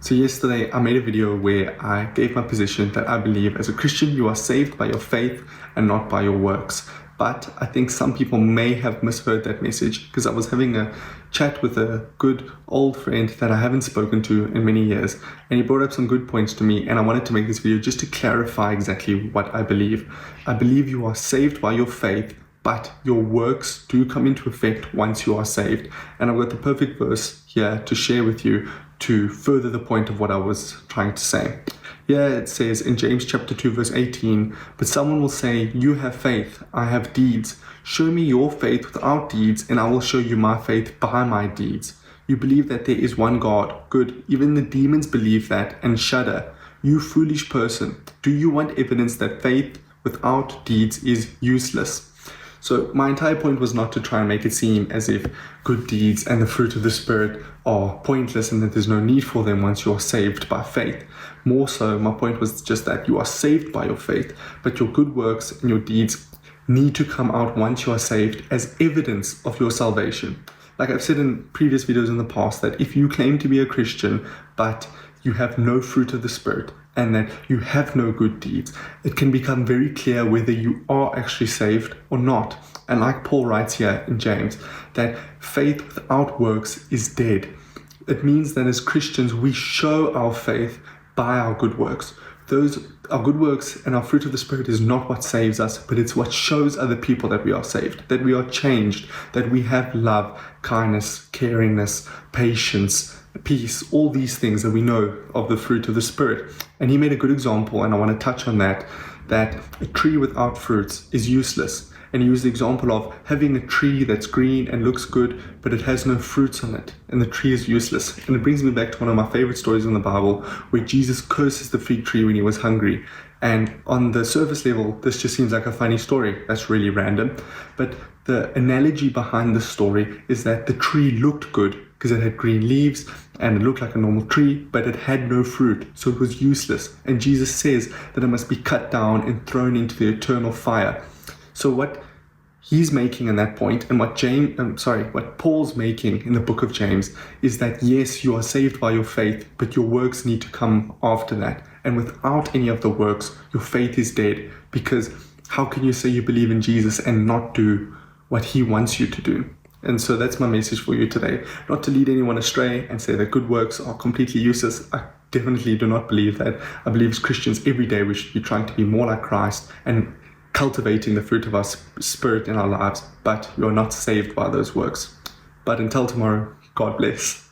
So yesterday I made a video where I gave my position that I believe as a Christian you are saved by your faith and not by your works. But I think some people may have misheard that message because I was having a chat with a good old friend that I haven't spoken to in many years, and he brought up some good points to me, and I wanted to make this video just to clarify exactly what I believe. I believe you are saved by your faith, but your works do come into effect once you are saved. And I've got the perfect verse here to share with you to further the point of what I was trying to say. Here it says in James chapter 2 verse 18, "But someone will say, 'You have faith, I have deeds. Show me your faith without deeds, and I will show you my faith by my deeds.' You believe that there is one God. Good. Even the demons believe that and shudder. You foolish person. Do you want evidence that faith without deeds is useless?" So my entire point was not to try and make it seem as if good deeds and the fruit of the Spirit are pointless and that there's no need for them once you are saved by faith. More so, my point was just that you are saved by your faith, but your good works and your deeds need to come out once you are saved as evidence of your salvation. Like I've said in previous videos in the past, that if you claim to be a Christian, but you have no fruit of the Spirit, and that you have no good deeds, it can become very clear whether you are actually saved or not. And like Paul writes here in James, that faith without works is dead. It means that as Christians, we show our faith by our good works. Our good works and our fruit of the Spirit is not what saves us, but it's what shows other people that we are saved, that we are changed, that we have love, kindness, caringness, patience, peace, all these things that we know of the fruit of the Spirit. And he made a good example, and I want to touch on that a tree without fruits is useless. And he used the example of having a tree that's green and looks good, but it has no fruits on it, and the tree is useless. And it brings me back to one of my favorite stories in the Bible, where Jesus curses the fig tree when he was hungry. And on the surface level, this just seems like a funny story. That's really random. But the analogy behind the story is that the tree looked good because it had green leaves and it looked like a normal tree, but it had no fruit, so it was useless. And Jesus says that it must be cut down and thrown into the eternal fire. So what he's making in that point, and what Paul's making in the book of James, is that yes, you are saved by your faith, but your works need to come after that. And without any of the works, your faith is dead, because how can you say you believe in Jesus and not do what he wants you to do? And so that's my message for you today. Not to lead anyone astray and say that good works are completely useless. I definitely do not believe that. I believe as Christians every day we should be trying to be more like Christ and cultivating the fruit of our Spirit in our lives, but we are not saved by those works. But until tomorrow, God bless.